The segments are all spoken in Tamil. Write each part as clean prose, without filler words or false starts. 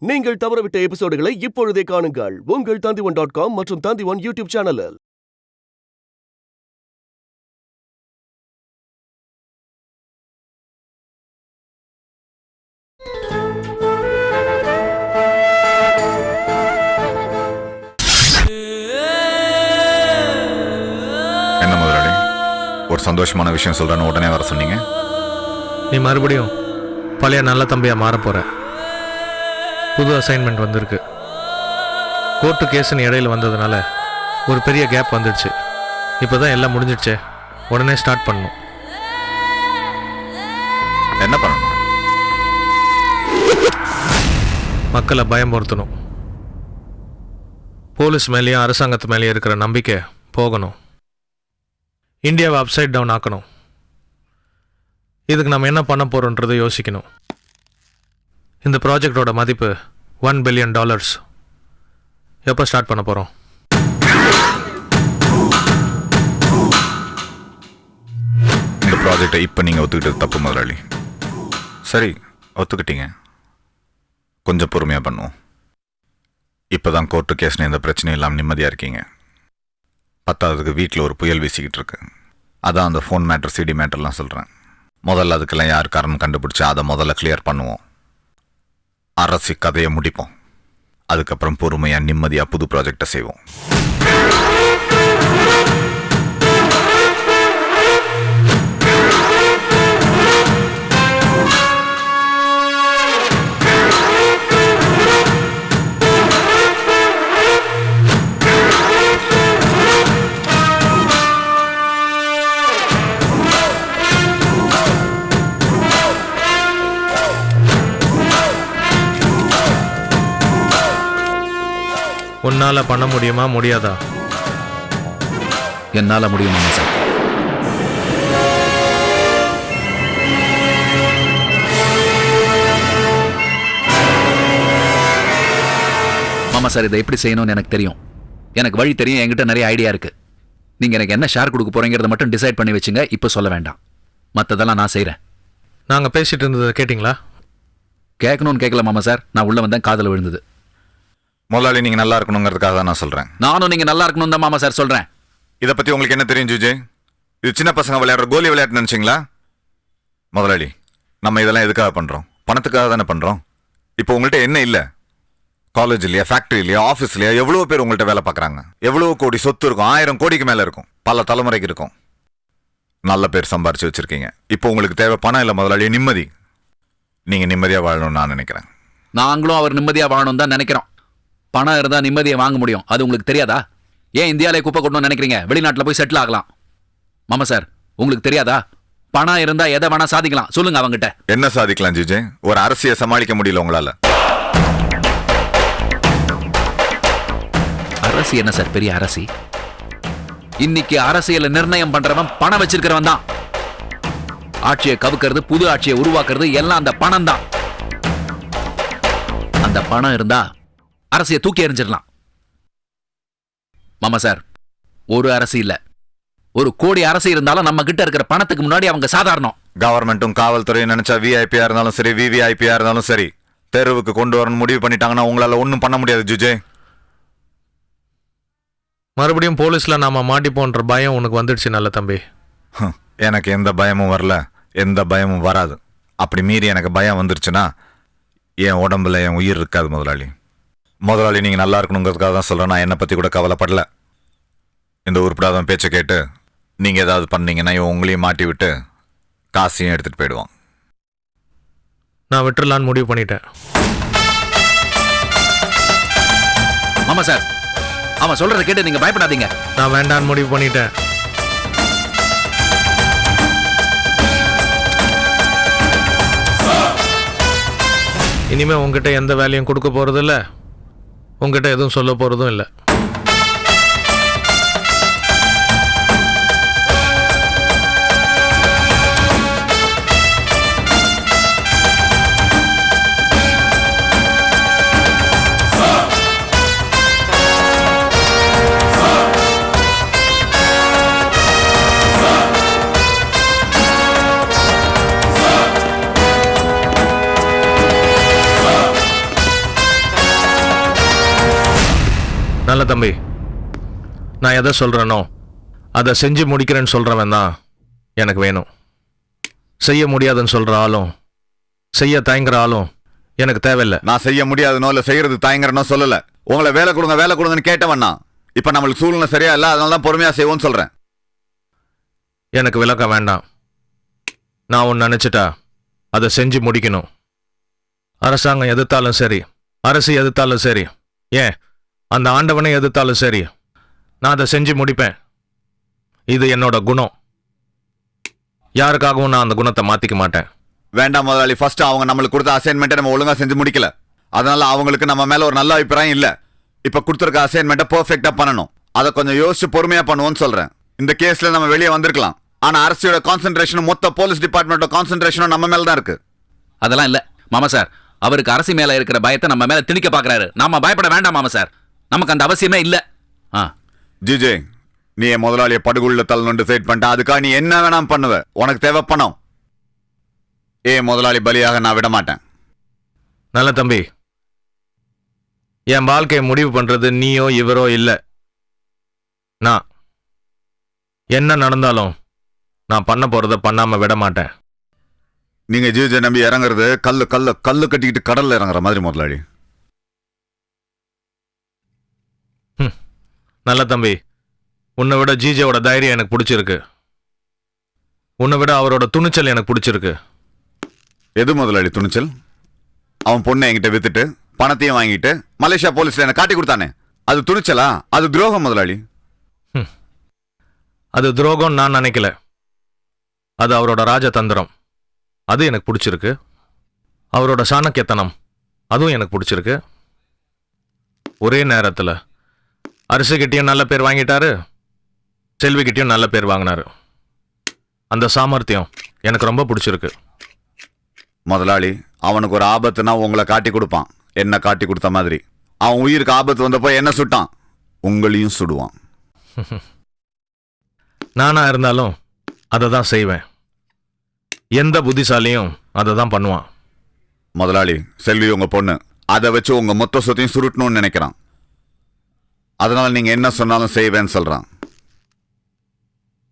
நீங்கள் தவறவிட்ட எபிசோடுகளை இப்பொழுதே காணுங்கள் உங்கள் Tandivan.com மற்றும் Tandivan யூடியூப் சேனலில். என்ன முதலாளி, ஒரு சந்தோஷமான விஷயம் சொல்றேன்னு உடனே வர சொன்னீங்க. நீ மறுபடியும் பழைய நல்ல தம்பியா மாற போற. புது அசைன்மெண்ட் வந்திருக்கு. கோர்ட்டு கேஸ்ன்னு இடையில வந்ததுனால ஒரு பெரிய கேப் வந்துடுச்சு. இப்போதான் எல்லாம் முடிஞ்சிடுச்சே, உடனே ஸ்டார்ட் பண்ணணும். என்ன பண்ணணும்? மக்களை பயமுறுத்தணும். போலீஸ் மேலேயும் அரசாங்கத்து மேலேயும் இருக்கிற நம்பிக்கை போகணும். இந்தியாவை அப்சைட் டவுன் ஆக்கணும். இதுக்கு நம்ம என்ன பண்ண போறோன்றதை யோசிக்கணும். இந்த ப்ராஜெக்டோட மதிப்பு $1 பில்லியன். எப்போ ஸ்டார்ட் பண்ண போகிறோம்? இந்த ப்ராஜெக்டை இப்போ நீங்கள் ஒத்துக்கிட்டது தப்பு முதலாளி. சரி, ஒத்துக்கிட்டீங்க. கொஞ்சம் பொறுமையாக பண்ணுவோம். இப்போ தான் கோர்ட்டு கேஸ்னு எந்த பிரச்சனையும் இல்லாமல் நிம்மதியாக இருக்கீங்க. பத்தாவதுக்கு வீட்டில் ஒரு புயல் வீசிக்கிட்டு இருக்கு. அதான் அந்த ஃபோன் மேட்டர், சிடி மேட்டர்லாம் சொல்கிறேன். முதல்ல அதுக்கெல்லாம் யார் காரணம் கண்டுபிடிச்சி அதை முதல்ல கிளியர் பண்ணுவோம். அரசு கதையை முடிப்போம். அதுக்கப்புறம் பொறுமையாக நிம்மதியாக புது ப்ராஜெக்டை செய்வோம். உன்னால் பண்ண முடியுமா, முடியாதா? என்னால் முடியுமா சார்? மாமா சார், இதை எப்படி செய்யணும்னு எனக்கு தெரியும். எனக்கு வழி தெரியும். என்கிட்ட நிறைய ஐடியா இருக்கு. நீங்கள் எனக்கு என்ன ஷேர் கொடுக்க போறீங்கிறத மட்டும் டிசைட் பண்ணி வச்சுங்க. இப்போ சொல்ல வேண்டாம். மற்றதெல்லாம் நான் செய்கிறேன். நாங்கள் பேசிட்டு இருந்ததை கேட்டிங்களா? கேட்கணும்னு கேட்கல மாமா சார். நான் உள்ள வந்தேன், காதில் விழுந்தது. முதலாளி, நீங்கள் நல்லா இருக்கணுங்கிறதுக்காக தான் நான் சொல்கிறேன். நானும் நீங்கள் நல்லா இருக்கணும் தான் மாமா சார் சொல்கிறேன். இதை பற்றி உங்களுக்கு என்ன தெரியும் ஜூஜே? இது சின்ன பசங்க விளையாடுற கோலி விளையாட்டு நினச்சிங்களா? முதலாளி, நம்ம இதெல்லாம் எதுக்காக பண்ணுறோம்? பணத்துக்காக தானே பண்ணுறோம். இப்போ உங்கள்கிட்ட என்ன இல்லை? காலேஜ் இல்லையா, ஃபேக்ட்ரி இல்லையா, ஆஃபீஸ் இல்லையா? எவ்வளோ பேர் உங்கள்கிட்ட வேலை பார்க்குறாங்க. எவ்வளோ கோடி சொத்து இருக்கும். 1000 கோடிக்கு மேலே இருக்கும். பல தலைமுறைக்கு இருக்கும். நல்ல பேர் சம்பாரிச்சு வச்சுருக்கீங்க. இப்போ உங்களுக்கு தேவை பணம் இல்லை முதலாளி, நிம்மதி. நீங்கள் நிம்மதியாக வாழணும்னு நான் நினைக்கிறேன். நாங்களும் அவர் நிம்மதியாக வாழணும் தான் நினைக்கிறோம். பணம் இருந்தால் நிம்மதியை வாங்க முடியும். அது உங்களுக்கு தெரியாதா? ஏன் இந்தியாவிலே குப்பை கொட்டணும்னு நினைக்கிறீங்க? வெளிநாட்டில் போய் செட்டில் ஆகலாம். மாமா சார், உங்களுக்கு தெரியாதா? பணம் இருந்தால் எதை வேணா சாதிக்கலாம். சொல்லுங்க அவங்ககிட்ட. என்ன சாதிக்கலாம் ஜிஜே? ஒரு அரசியை சமாளிக்க முடியல உங்களால. அரசி என்ன சார் பெரிய அரசி? இன்னைக்கு அரசியல நிர்ணயம் பண்றவன் பணம் வச்சிருக்கிறவன் தான். ஆட்சியை கவுக்கிறது, புது ஆட்சியை உருவாக்குறது எல்லாம் அந்த பணம் தான். அந்த பணம் இருந்தா அரசியை தூக்கி எறிஞ்சிடலாம். மாமா சார், ஒரு அரசு இல்ல, 1 கோடி அரசு இருந்தாலும் நம்ம கிட்ட இருக்கிற பணத்துக்கு முன்னாடி அவங்க சாதாரணம். கவர்மெண்ட்டும் காவல்துறையும் நினைச்சா விஐபியா இருந்தாலும் சரி, விவிஐபியா இருந்தாலும் சரி, தெருவுக்கு கொண்டு வரணும் முடிவு பண்ணிட்டாங்கன்னா உங்களால ஒன்றும் பண்ண முடியாது ஜுஜே. மறுபடியும் போலீஸ்ல நாம மாட்டிப்போன்ற பயம் உனக்கு வந்துடுச்சு நல்ல தம்பி. எனக்கு எந்த பயமும் வரல, எந்த பயமும் வராது. அப்படி மீறி எனக்கு பயம் வந்துருச்சுன்னா என் உடம்புல என் உயிர் இருக்காது முதலாளி. முதலாளி, நீங்கள் நல்லா இருக்கணுங்கிறதுக்காக தான் சொல்கிறேன். நான் என்னை பற்றி கூட கவலைப்படல. இந்த உருப்படாதவன் பேச்சை கேட்டு நீங்கள் ஏதாவது பண்ணீங்கன்னா இவன் உங்களையும் மாட்டி விட்டு காசையும் எடுத்துகிட்டு போயிடுவான். நான் விட்டுறலான்னு முடிவு பண்ணிட்டேன். ஆமா சார், அவன் சொல்றதை கேட்டு நீங்கள் பயப்படாதீங்க. நான் வேண்டான்னு முடிவு பண்ணிட்டேன். இனிமே உங்ககிட்ட எந்த வேலையும் கொடுக்க போறதும் இல்லை, உங்ககிட்ட எதுவும் சொல்ல போறதும் இல்லை. நல்ல தம்பி, நான் எதை சொல்கிறேனோ அதை செஞ்சு முடிக்கிறேன்னு சொல்கிறவன் தான் எனக்கு வேணும். செய்ய முடியாதுன்னு சொல்கிற ஆளும் செய்ய தயங்குற ஆளும் எனக்கு தேவையில்லை. நான் செய்ய முடியாதுனோ இல்லை செய்யறது தயங்குறனோ சொல்லலை. உங்களை வேலை கொடுங்கன்னு கேட்டவண்ணா. இப்போ நம்மளுக்கு சூழ்நிலை சரியா இல்லை, அதனால தான் பொறுமையாக செய்வோன்னு சொல்கிறேன். எனக்கு விளக்கம் வேண்டாம். நான் ஒன்று நினச்சிட்டா அதை செஞ்சு முடிக்கணும். அரசாங்கம் எதிர்த்தாலும் சரி, அரசு எதிர்த்தாலும் சரி, ஏன் அந்த ஆண்டவனை எதிர்த்தாலும் சரி, நான் அதை செஞ்சு முடிப்பேன். இது என்னோட குணம். யாருக்காகவும் நான் அந்த குணத்தை மாற்றிக்க மாட்டேன். வேண்டாம் முதலாளி, ஃபர்ஸ்ட் அவங்க நம்மளுக்கு கொடுத்த அசைன்மெண்ட்டை நம்ம ஒழுங்காக செஞ்சு முடிக்கல. அதனால அவங்களுக்கு நம்ம மேலே ஒரு நல்ல அபிப்பிராயம் இல்லை. இப்போ கொடுத்துருக்க அசைன்மெண்ட்டை பர்ஃபெக்டாக பண்ணணும். அதை கொஞ்சம் யோசிச்சு பொறுமையாக பண்ணுவோன்னு சொல்கிறேன். இந்த கேஸில் நம்ம வெளியே வந்திருக்கலாம், ஆனால் அரசியோட கான்சென்ட்ரேஷனும் மொத்த போலீஸ் டிபார்ட்மெண்ட்டோட கான்சென்ட்ரேஷனும் நம்ம மேலே தான் இருக்கு. அதெல்லாம் இல்ல மாமா சார். அவருக்கு அரசு மேல இருக்கிற பயத்தை நம்ம மேல திணிக்க பாக்குறாரு. நாம பயப்பட வேண்டாம் மாமா சார். நமக்கு அந்த அவசியமே இல்ல. ஜிஜே, நீ என் முதலாளியை படுகுள்ள தள்ளணும்னு டிசைட் பண்ணிட்ட. அதுக்காக நீ என்ன வேணாம் பண்ணுவ. உனக்கு தேவை பணம். முதலாளி பலியாக நான் விட மாட்டேன். நல்ல தம்பி, என் வாழ்க்கையை முடிவு பண்றது நீயோ இவரோ இல்லை, நான். என்ன நடந்தாலும் நான் பண்ண போறத பண்ணாம விட மாட்டேன். நீங்க ஜிஜே நம்பி இறங்குறது கல்லு கட்டிக்கிட்டு கடல்ல இறங்குற மாதிரி முதலாளி. நல்ல தம்பி, உன்னை விட ஜிஜேவோட தைரியம் எனக்கு பிடிச்சிருக்கு. உன்னை விட அவரோட துணிச்சல் எனக்கு பிடிச்சிருக்கு. எது முதலாளி துணிச்சல்? அவன் பொண்ணை என்கிட்ட வித்துட்டு பணத்தையும் வாங்கிட்டு மலேசியா போலீஸ்ல என்ன காட்டி கொடுத்தானே, அது துணிச்சலா? அது துரோகம் முதலாளி. அது துரோகம் நான் நினைக்கல. அது அவரோட ராஜதந்திரம். அது எனக்கு பிடிச்சிருக்கு. அவரோட சாணக்கியத்தனம், அதுவும் எனக்கு பிடிச்சிருக்கு. ஒரே நேரத்தில் அரசுகிட்டையும் நல்ல பேர் வாங்கிட்டாரு, செல்விகிட்டையும் நல்ல பேர் வாங்கினாரு. அந்த சாமர்த்தியம் எனக்கு ரொம்ப பிடிச்சிருக்கு. முதலாளி, அவனுக்கு ஒரு ஆபத்துனா உங்களை காட்டி கொடுப்பான், என்ன காட்டி கொடுத்த மாதிரி. அவன் உயிருக்கு ஆபத்து வந்தப்போ என்ன சுட்டான், உங்களையும் சுடுவான். நானா இருந்தாலும் அதை தான் செய்வேன். எந்த புத்திசாலியும் அதை தான் பண்ணுவான். முதலாளி, செல்வி உங்க பொண்ணு, அதை வச்சு உங்க மொத்த சொத்தையும் சுருட்டணும்னு நினைக்கிறான். அதனால நீங்க என்ன சொன்னாலும் செய்வேன்னு சொல்றான்.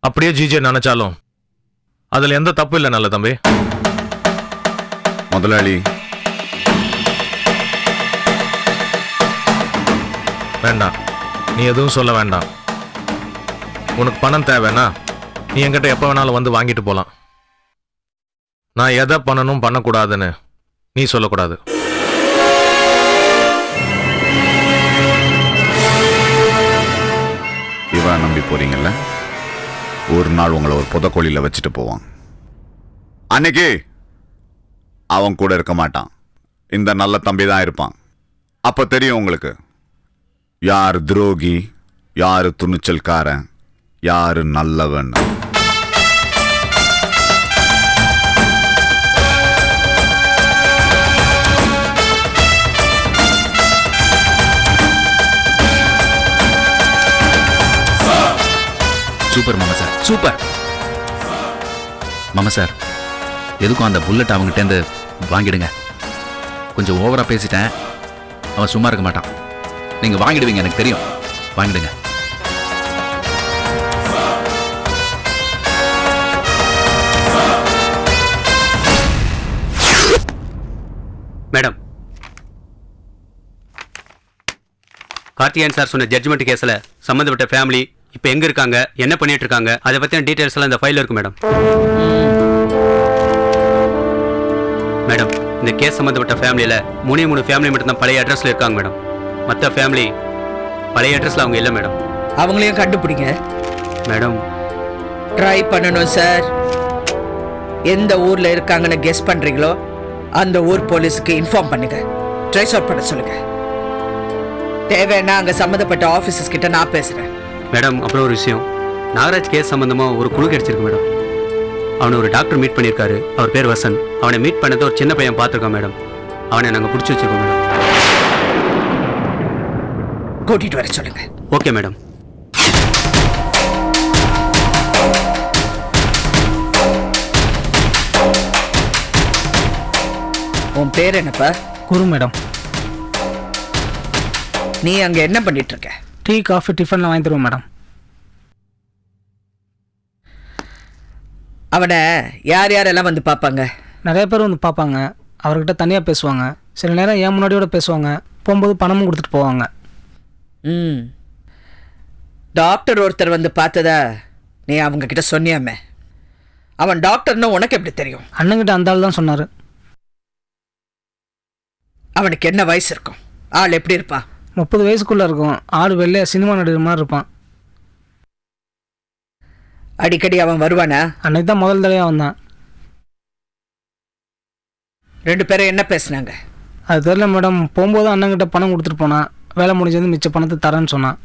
அப்படியே ஜிஜே நினைச்சாலும் அதுல எந்த தப்பு இல்லை நல்ல தம்பி. முதலாளி, வேண்டாம், நீ எதுவும் சொல்ல வேண்டாம். உனக்கு பணம் தேவைன்னா நீ என்கிட்ட எப்போ வேணாலும் வந்து வாங்கிட்டு போகலாம். நான் எதை பண்ணணும் பண்ணக்கூடாதுன்னு நீ சொல்லக்கூடாது. இவன் நம்பி போறீங்கல்ல, ஒரு நாள் உங்களை ஒரு புதக்கோழியில் வச்சுட்டு போவான். அன்னைக்கு அவன் கூட இருக்க மாட்டான், இந்த நல்ல தம்பி தான் இருப்பான். அப்ப தெரியும் உங்களுக்கு யார் துரோகி, யாரு துணிச்சல்காரன், யாரு நல்லவன். சூப்பர் மாமா சார், சூப்பர் மாமா சார். எதுக்கும் அந்த புல்லட் அவங்ககிட்டேருந்து வாங்கிடுங்க. கொஞ்சம் ஓவரா பேசிட்டேன், அவன் சும்மா இருக்க மாட்டான். நீங்க வாங்கிடுவீங்க, எனக்கு தெரியும். வாங்கிடுங்க. மேடம், கார்த்திகேயன் சார் சொன்ன ஜட்ஜ்மெண்ட் கேஸில் சம்மந்தப்பட்ட ஃபேமிலி இப்போ எங்கே இருக்காங்க, என்ன பண்ணிட்டு இருக்காங்க, அதை பற்றின டீட்டெயில்ஸ் எல்லாம் இந்த ஃபைலில் இருக்கு மேடம். மேடம், இந்த கேஸ் சம்மந்தப்பட்ட ஃபேமிலியில் 3 ஃபேமிலி மட்டும்தான் பழைய அட்ரஸில் இருக்காங்க மேடம். மற்ற ஃபேமிலி பழைய அட்ரஸில் அவங்க இல்லை மேடம். அவங்களையும் கண்டுபிடிங்க மேடம். ட்ரை பண்ணணும் சார். எந்த ஊரில் இருக்காங்கன்னு கெஸ் பண்ணுறீங்களோ அந்த ஊர் போலீஸுக்கு இன்ஃபார்ம் பண்ணுங்க. ட்ரைஸ் அவுட் பண்ண சொல்லுங்க. தேவைன்னா அங்கே சம்மந்தப்பட்ட ஆஃபீஸர்ஸ் கிட்ட நான் பேசுகிறேன். மேடம், அப்புறம் ஒரு விஷயம், நாகராஜ் கேஸ் சம்மந்தமாக ஒரு குழு கிடைச்சிருக்கு மேடம். அவனை ஒரு டாக்டர் மீட் பண்ணியிருக்காரு. அவர் பேர் வசன். அவனை மீட் பண்ணதை ஒரு சின்ன பையன் பார்த்துருக்கான் மேடம். அவனை நாங்கள் பிடிச்சி வச்சிருக்கோம் மேடம். கூட்டிட்டு வர சொல்லுங்க. Okay madam. உன் பேர் என்னப்பா? குரு மேடம். நீ அங்க என்ன பண்ணிட்டு இருக்க? டீ காஃபி டிஃபன்லாம் வாங்கி தருவோம் மேடம். அவனை யார் யாரெல்லாம் வந்து பார்ப்பாங்க? நிறைய பேர் வந்து பார்ப்பாங்க. அவர்கிட்ட தனியாக பேசுவாங்க. சில நேரம் என் முன்னாடியோட பேசுவாங்க. போகும்போது பணமும் கொடுத்துட்டு போவாங்க. ம். டாக்டர் ஒருத்தர் வந்து பார்த்ததா நீ அவங்க கிட்ட சொன்னியாமே, அவன் டாக்டர்னு உனக்கு எப்படி தெரியும்? அண்ணங்கிட்ட அந்த ஆள் தான் சொன்னார். அவனுக்கு என்ன வயசு இருக்கும்? ஆள் எப்படி இருப்பான்? 30 வயசுக்குள்ளே இருக்கும். ஆள் வெள்ளையா சினிமா நடிகர் மாதிரி இருப்பான். அடிக்கடி அவன் வருவானா? அன்னைக்கு தான் முதல் தடவையாக வந்தான். 2 பேரும் என்ன பேசுனாங்க? அது தெரியல மேடம். போகும்போது அண்ணங்கிட்ட பணம் கொடுத்துட்டு போனான். வேலை முடிஞ்சது மிச்ச பணத்தை தரேன்னு சொன்னான்.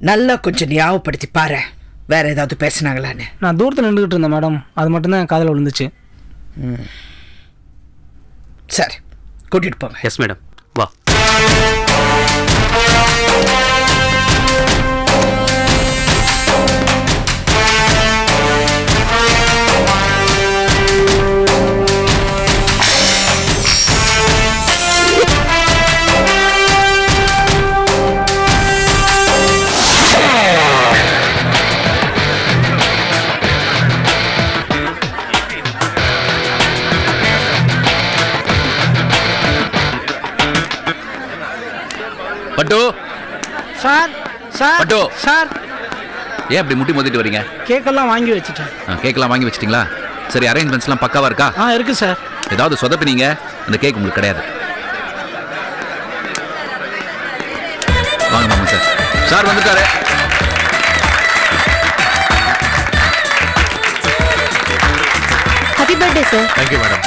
நல்லா கொஞ்சம் ஞாபகப்படுத்தி பாரு, வேற ஏதாவது பேசுனாங்களான்னு. நான் தூரத்தில் நின்றுக்கிட்டு இருந்தேன் மேடம். அது மட்டும்தான் என் காதில் விழுந்துச்சு. சரி, கூட்டிட்டு போங்க. Yes madam. வா. பட்டு சார் சார் பட்டு. சார், ஏன் அப்படி முட்டி மோதிட்டு வரீங்க? கேக்கெல்லாம் வாங்கி வச்சுட்டேன். கேக்கெல்லாம் வாங்கி வச்சிட்டீங்களா? சரி, அரேஞ்ச்மெண்ட்ஸ்லாம் பக்காவா இருக்கா? இருக்கு சார். ஏதாவது சொதப்பினீங்க, அந்த கேக் உங்களுக்கு கிடையாது. வாங்க மாமா சார். சார் வந்துட்டாரு. Happy birthday sir. Thank you madam.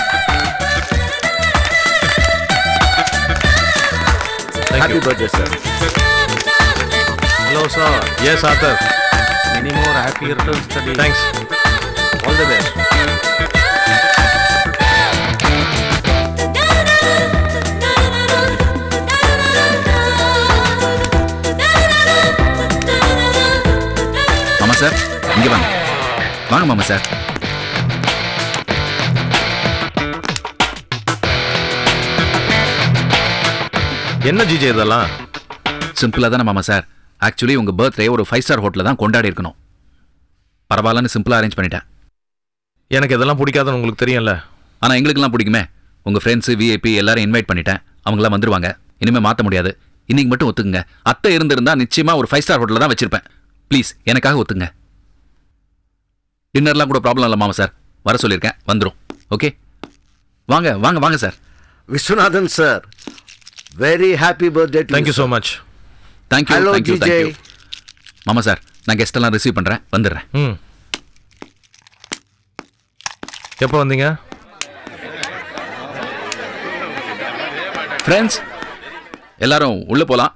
Happy birthday, sir. Hello, sir. Yes, Arthur. Many more happy returns study. Thanks. All the best. மாமா சார், இங்க வாங்க. வாங்க மாமா சார். என்ன ஜிஜே இதெல்லாம்? சிம்பிளா தானே மாமா சார். ஆக்சுவலி உங்க பர்த்டே ஒரு 5 ஸ்டார் ஹோட்டல்ல தான் கொண்டாடி இருக்கணும். பரவாயில்லன்னு சிம்பிளா அரேஞ்ச் பண்ணிட்டேன். எனக்கு இதெல்லாம் பிடிக்காதுன்னு உங்களுக்கு தெரியும்ல. ஆனா எங்களுக்கெல்லாம் பிடிக்குமே. உங்க ஃப்ரெண்ட்ஸ் விஐபி எல்லாரும் இன்வைட் பண்ணிட்டேன். அவங்களாம் வந்துருவாங்க. இனிமே மாத்த முடியாது. இன்னைக்கு மட்டும் ஒத்துக்குங்க. அத்தை இருந்திருந்தா நிச்சயமா ஒரு 5 ஸ்டார் ஹோட்டல்ல தான் வச்சிருப்பேன். ப்ளீஸ் எனக்காக ஒத்துங்க. டின்னர்லாம் கூட ப்ராப்ளம் இல்லை மாமா சார். வர சொல்லியிருக்கேன், வந்துடும். ஓகே, வாங்க வாங்க வாங்க sir. Viswanathan sir, very happy birthday to Thank you. you so much. Thank you Hello, thank you DJ. Thank you. மாமா சார், நான் கெஸ்ட் எல்லாம் ரிசீவ் பண்றேன், வந்துடுறேன். ம். எப்போ வந்தீங்க? ஃப்ரெண்ட்ஸ் எல்லாரும் உள்ள போலாம்.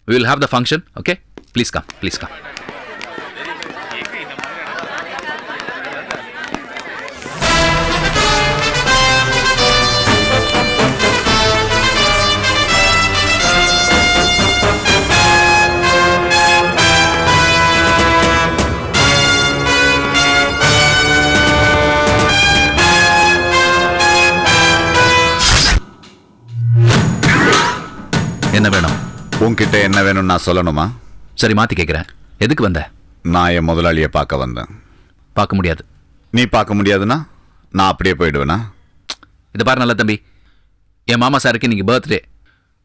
we will have the function. Okay, please come, please come. என்ன வேணும்? உன்கிட்ட என்ன வேணும்னு நான் சொல்லணுமா? சரி, மாத்தி கேட்கிறேன். எதுக்கு வந்த? நான் என் முதலாளியை பார்க்க வந்தேன். பார்க்க முடியாது. நீ பார்க்க முடியாதுன்னா நான் அப்படியே போயிடுவேனா? இதை பாரு நல்ல தம்பி, என் மாமா சாருக்கு இன்னைக்கு பர்த்டே.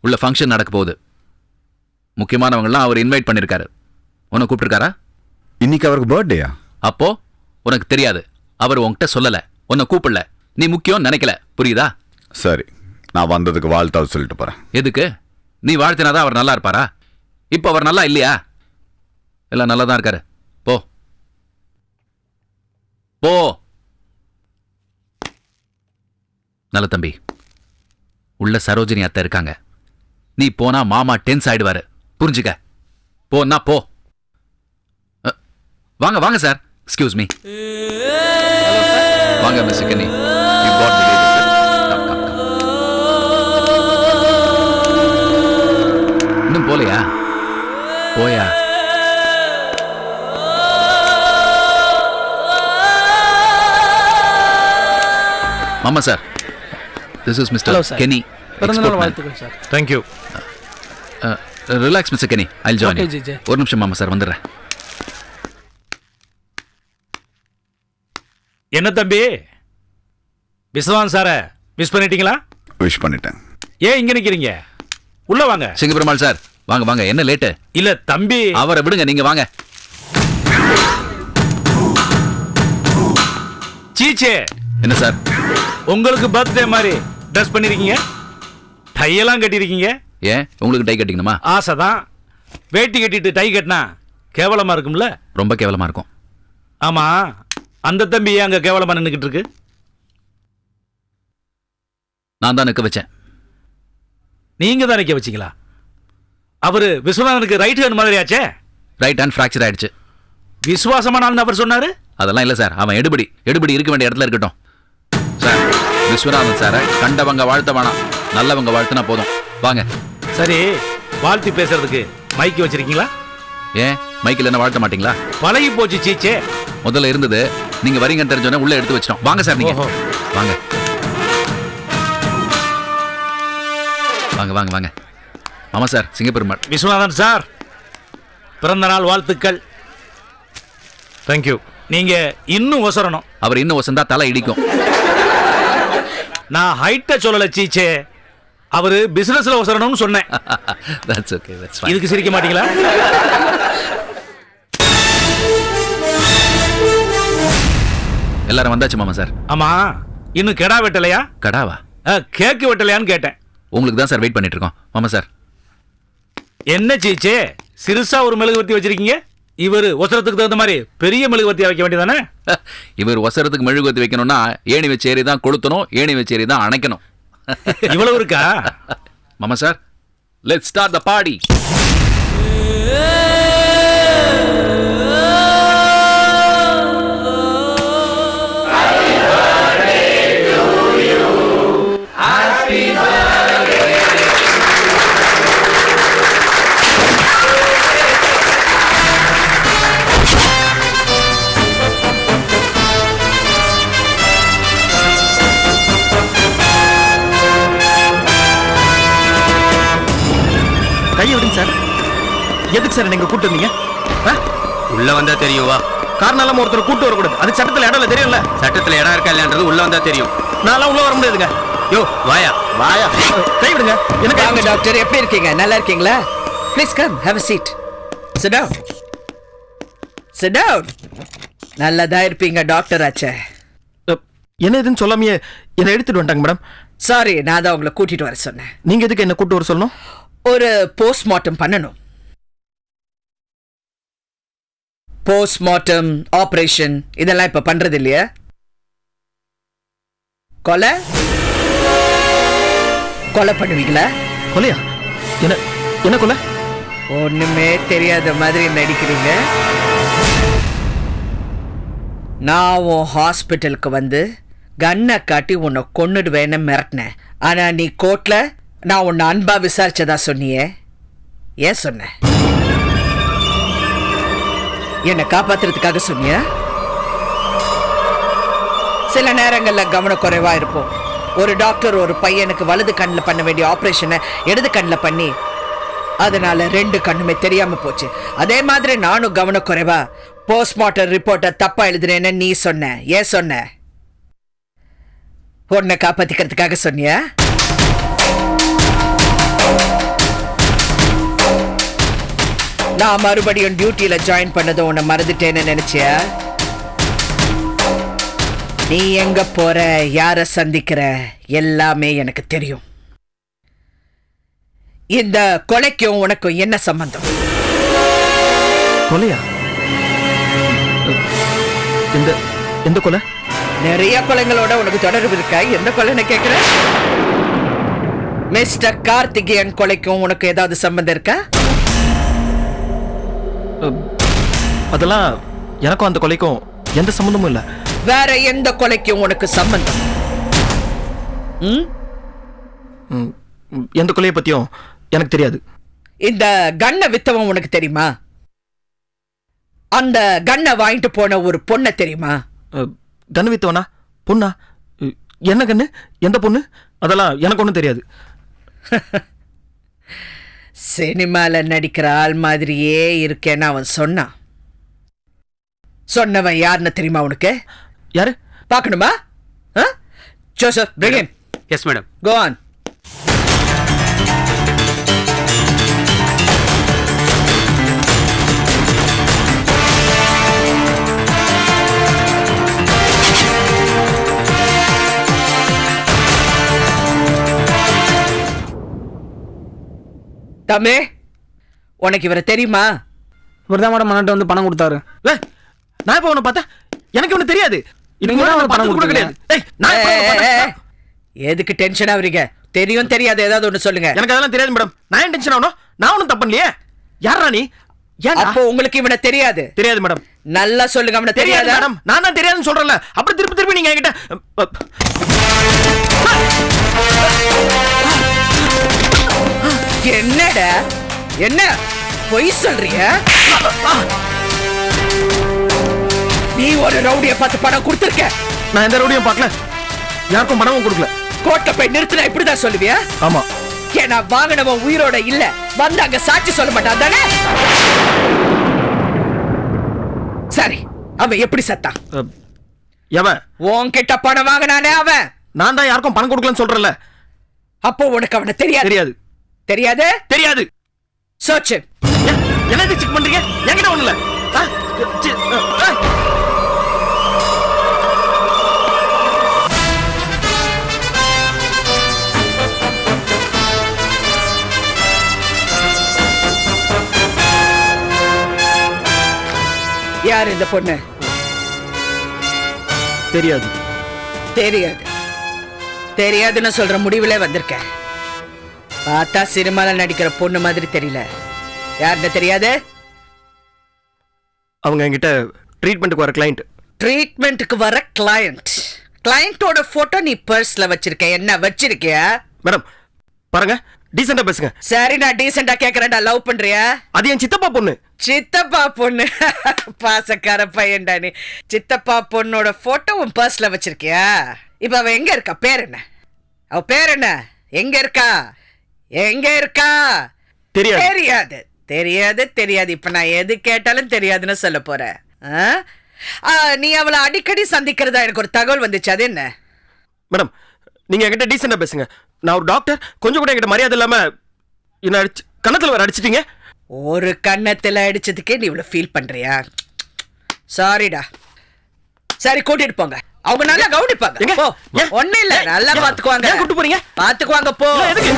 உள்ள ஃபங்க்ஷன் நடக்க போகுது. முக்கியமானவங்களாம் அவர் இன்வைட் பண்ணியிருக்காரு. உன்னை கூப்பிட்டுருக்காரா? இன்னைக்கு அவருக்கு பர்த்டேயா? அப்போ உனக்கு தெரியாது. அவர் உன்கிட்ட சொல்லலை, உன்னை கூப்பிடல. நீ முக்கியம் நினைக்கல, புரியுதா? சரி, நான் வந்ததுக்கு வாழ்த்தாவது சொல்லிட்டு போறேன். எதுக்கு? நீ வாழ்த்தினாதான் அவர் நல்லா இருப்பாரா? இப்போ அவர் நல்லா இல்லையா? எல்லாம் நல்லா தான் இருக்காரு. போ போ. நல்ல தம்பி, உள்ள சரோஜினி அத்தை இருக்காங்க. நீ போனா மாமா டென்ஸ் ஆயிடுவாரு, புரிஞ்சுக்க. போன்னா போ. வாங்க வாங்க சார். Excuse me. வாங்க mister Kenny. You got the lady, sir. Come, come, come. இன்னும் போலையா? போயா? மாமா sir, this is Mr. Hello, sir. Kenny. பிறந்தநாள் export man. வாழ்த்துக்கள் sir. Thank you. Relax mister Keni, I will join. Okay, GJ. ஒரு நிமிஷம் மாமா சார் வந்துடுறேன். என்ன தம்பி, விஸ்வநாதன் சாரை மிஸ் பண்ணிட்டீங்களா? விஷ் பண்ணிட்டேன். ஏன் இங்க நிக்கிறீங்க? உள்ள வாங்க. சிங்கப்பெருமாள் சார் வாங்க வாங்க, என்ன லேட்டு? இல்ல தம்பி, அவரை விடுங்க, நீங்க வாங்க. சீச்சே, என்ன சார்? உங்களுக்கு பர்த்டே மாதிரி ட்ரெஸ் பண்ணிருக்கீங்க, டையெல்லாம் கட்டிருக்கீங்க. ஏன் உங்களுக்கு டை கட்டிக்கணுமா? ஆசைதான். வேட்டி கட்டிட்டு டை கட்டினா கேவலமா இருக்கும்ல? ரொம்ப கேவலமா இருக்கும். ஆமா, அந்த தம்பி ஏன் அங்க கேவலமா நின்னுக்கிட்டு இருக்கு? நான் தான் நிற்க வச்சேன். நீங்க தான் நிக்க வச்சீங்களா? அவரு விஸ்வநாதனுக்கு ரைட் ஹேண்ட் மாதிரி ஆச்சே. ரைட் ஹேண்ட் ஃப்ராக்சர் ஆயிடுச்சு. விசுவாசமான அவர் சொன்னாரு. அதெல்லாம் இல்லை சார், அவன் எடுபடி இருக்க வேண்டிய இடத்துல இருக்கட்டும். சார், விஸ்வநாதன் சாரை கண்டவங்க வாழ்த்த வேணாம், நல்லவங்க வாழ்த்துனா போதும். வாங்க. சரி, வாழ்த்தி பேசுறதுக்கு மைக்கு வச்சிருக்கீங்களா? ஏன் மைக்கில் என்ன வாழ்த்த மாட்டீங்களா? பழகி போச்சு சீச்சே. முதல்ல இருந்தது, நீங்க வரீங்கன்னு தெரிஞ்சோன்னே உள்ள எடுத்து வச்சிட்டோம். வாங்க சார், நீங்க ஓஹோ. வாங்க வாங்க வாங்க வாங்க. ஆமா சார், சிங்கப்பெருமாள். விஸ்வநாதன் சார், பிறந்த நாள் வாழ்த்துக்கள். தேங்க்யூ. நீங்க இன்னும் ஒசரணும். அவர் இன்னும் வசந்தா தலை இடிக்கும். நான் ஹைட்ட சொல்லல சீச்சே, அவரு பிசினஸ்ல ஒசரணும்னு சொன்னேன். That's okay, that's fine. இதுக்கு சிரிக்க மாட்டீங்களா? எல்லாரும் வந்தாச்சு மாமா சார். ஆமா, இன்னும் கெடா வெட்டலையா? கடாவா? கேக்கு வெட்டலையான்னு கேட்டேன். உங்களுக்கு தான் சார் வெயிட் பண்ணிட்டு இருக்கோம். மாமா சார், என்ன சீச்சே, சிறுசா ஒரு மெழுகுவர்த்தி வச்சிருக்கீங்க. இவரு ஒசரத்துக்கு தகுந்த மாதிரி பெரிய மெழுகுவர்த்தியா வைக்க வேண்டியதானே? இவர் ஒசரத்துக்கு மெழுகுவர்த்தி வைக்கணும்னா ஏணி வச்சு ஏறி தான் கொளுத்தணும், ஏணி வச்சு ஏறி தான் அணைக்கணும். இவ்வளவு இருக்கா? மாமா sir, let's start the party. கையை விடுங்க சார். எதுக்கு சார் நீங்க கூட்டு வந்தீங்க? உள்ள வந்தா தெரியும். வா. காரணம் இல்லாம ஒருத்தர் கூட்டு வரக்கூடாது. அதுக்கு சட்டத்தில் இடம் இல்லை, தெரியும்ல? சட்டத்துல இடம் இருக்கா இல்லைன்றது உள்ள வந்தா தெரியும். நான்லாம் உள்ள வர முடியாதுங்க. யோ வாயா. வாயா, கை விடுங்க. எனக்கு வாங்க டாக்டர், எப்படி இருக்கீங்க? நல்லா இருக்கீங்களா? Please come, have a seat. Sit down. Sit down. நல்லதா இருப்பீங்க டாக்டர் ஆச்சே. என்ன எதுன்னு சொல்லாமையே என்னை எடுத்துட்டு வந்துட்டாங்க மேடம். சாரி, நான் தான் உங்களை கூட்டிட்டு வர சொன்னேன். நீங்க எதுக்கு என்ன கூட்டு வர சொல்லணும்? ஒரு போஸ்ட்மார்ட்டம் பண்ணணும். போஸ்ட்மார்ட்டம், ஆபரேஷன் இதெல்லாம் இப்ப பண்றது இல்லையா? கொலை கொலை பண்ணுவீங்களா? கொலையா? என்ன என்ன கொலை? ஒண்ணுமே தெரியாத மாதிரி நடிக்கிறீங்க. நான் உன் ஹாஸ்பிட்டலுக்கு வந்து கன்னை காட்டி உன்னை கொன்னுடுவேன்னு மிரட்டினேன். ஆனா நீ கோர்ட்ல நான் உன்னை அன்பா விசாரிச்சதா சொன்னியே, ஏன் சொன்ன? என்னை காப்பாத்துறதுக்காக சொன்னியா? சில நேரங்கள்ல கவனக்குறைவா இருப்போம். ஒரு டாக்டர் ஒரு பையனுக்கு வலது கண்ணில் பண்ண வேண்டிய ஆபரேஷனை இடது கண்ணில் பண்ணி அதனால 2 கண்ணுமே தெரியாம போச்சு. அதே மாதிரி நானும் கவனக்குறைவா போஸ்ட்மார்ட்டம் ரிப்போர்ட்டை தப்பா எழுதுறேன்னு நீ சொன்ன, ஏன் சொன்ன? உன்னை காப்பாத்திக்கிறதுக்காக சொன்னியா? நான் மறுபடியும் டியூட்டியில ஜாயின் பண்ணதும் உன்னை மறந்துட்டேன்னு நினைச்சியா? நீ எங்க போற, யார சந்திக்கிற, எல்லாமே எனக்கு தெரியும். இந்த கொலைக்கும் உனக்கும் என்ன சம்பந்தம்? கொலையா? எந்த எந்த கொலை? நிறைய கொலைங்களோட உனக்கு தொடர்பு இருக்கா? எந்த கொலைன்னு கேக்குற? மிஸ்டர் கார்த்திகேயன் கொலைக்கும் உனக்கு ஏதாவது சம்பந்தம் இருக்கா? அதெல்லாம் எனக்கும் அந்த கொலைக்கும் எந்த சம்பந்தமும் இல்லை. வேற எந்த கொலைக்கும் உனக்கு சம்பந்தம்? எந்த கொலையை பத்தியும் எனக்கு தெரியாது. இந்த கன்னை வித்தவன் உனக்கு தெரியுமா? அந்த கன்னை வாங்கிட்டு போன ஒரு பொண்ணை தெரியுமா? கன்னு வித்தவனா? பொண்ணா? என்ன கண்ணு? எந்த பொண்ணு? அதெல்லாம் எனக்கு ஒன்றும் தெரியாது. சினிமால நடிக்கிற ஆள் மாதிரியே இருக்கேன்னு அவன் சொன்னான். சொன்னவன் யாருன்னு தெரியுமா உனக்கு? யாரு? பார்க்கணுமா? Joseph, bring him. Yes madam. Go on. தம்பி, உனக்கு இவரை தெரியுமா? இவர் தான் மேடம் மன்னிட்ட வந்து பணம் கொடுத்தாரு. நான் இப்போ உன்னை பார்த்தா எனக்கு ஒண்ணு தெரியாது. நீங்க தான் அவனுக்கு பணம் கூட கிடையாது. நான் எப்போ உன்னை பார்த்தேன்? எதுக்கு டென்ஷன் ஆவறீங்க? தெரியும் தெரியாது ஏதாவது ஒண்ணு சொல்லுங்க. எனக்கு அதெல்லாம் தெரியாது மேடம். நான் ஏன் டென்ஷன் ஆகணும்? நான் ஒன்றும் தப்பு இல்லையே. யாரா நீ? அப்போ உங்களுக்கு இவனை தெரியாது? தெரியாது மேடம். நல்லா சொல்லுங்க, அவனை தெரியாது தெரியாதா? மேடம். நான் தான் தெரியாதுன்னு சொல்றேன்ல. அப்புறம் திருப்பி திருப்பி நீங்க என்கிட்ட என்னடா? என்ன பொய் சொல்றீங்க? நீ ஒரு ரவுடியை பார்த்து பணம் கொடுத்திருக்க? நான் எந்த ரவுடியும் பார்க்கல, யாருக்கும் பணமும் கொடுக்கல. கோர்ட்ல போய் நிறுத்தினா இப்படிதான் சொல்லுவியா? ஆமா. ஏன்னா வாங்கினவன் உயிரோட இல்ல, வந்து அங்க சாட்சி சொல்ல மாட்டான் தானே? சரி, அவன் எப்படி செத்தான்? எவன்? உன்கிட்ட பணம் வாங்கினானே அவன். நான் தான் யாருக்கும் பணம் கொடுக்கலன்னு சொல்றேன்ல. அப்போ உனக்கு அவனை தெரியாது? தெரியாது. தெரியாது? தெரியாது. சர்ச். என்ன செக் பண்றீங்க? என்கிட்ட ஒண்ணு இல்ல. யார் இந்த பொண்ணு? தெரியாது. தெரியாது. தெரியாதுன்னு சொல்ற முடிவுல வந்திருக்க. பார்த்தா சினிமால நடிக்கிற பொண்ணு மாதிரி தெரியல. யாருன்னு தெரியாது? அவங்க என்கிட்ட ட்ரீட்மெண்ட்டுக்கு வர கிளையண்ட். ட்ரீட்மெண்ட்டுக்கு வர கிளையண்ட்? கிளையண்டோட போட்டோ நீ பர்ஸ்ல வச்சிருக்க. என்ன வச்சிருக்கியா? மேடம் பாருங்க, டீசெண்டா பேசுங்க. சரி, நான் டீசெண்டா கேக்குறேன்டா. லவ் பண்றியா? அது என் சித்தப்பா பொண்ணு. சித்தப்பா பொண்ணு? பாசக்கார பையன்டா நீ. சித்தப்பா பொண்ணோட போட்டோ உன் பர்ஸ்ல வச்சிருக்கியா? இப்ப அவ எங்க இருக்கா? பேர் என்ன? அவ பேர் என்ன? எங்க இருக்கா? எங்க இருக்கா? தெரியாது. தெரியாது. தெரியாது தெரியாது. இப்ப நான் எது கேட்டாலும் தெரியாதுன்னு சொல்ல போறேன். நீ அவளை அடிக்கடி சந்திக்கிறதா எனக்கு ஒரு தகவல் வந்துச்சு. அது என்ன? மேடம் நீங்க என்கிட்ட டீசெண்டா பேசுங்க. நான் ஒரு டாக்டர். கொஞ்சம் கூட என்கிட்ட மரியாதை இல்லாம என்ன அடிச்சு கண்ணத்துல வர அடிச்சிட்டீங்க. ஒரு கண்ணத்துல அடிச்சதுக்கே நீ இவ்வளவு ஃபீல் பண்றியா? சாரிடா. சரி, கூட்டிட்டு போங்க. அவங்க நல்லா கவனிப்பாங்க. போ. ஒண்ணு இல்ல, நல்லா பாத்துக்குவாங்க. கூட்டு போறீங்க? பாத்துக்குவாங்க, போ. எதுக்கு?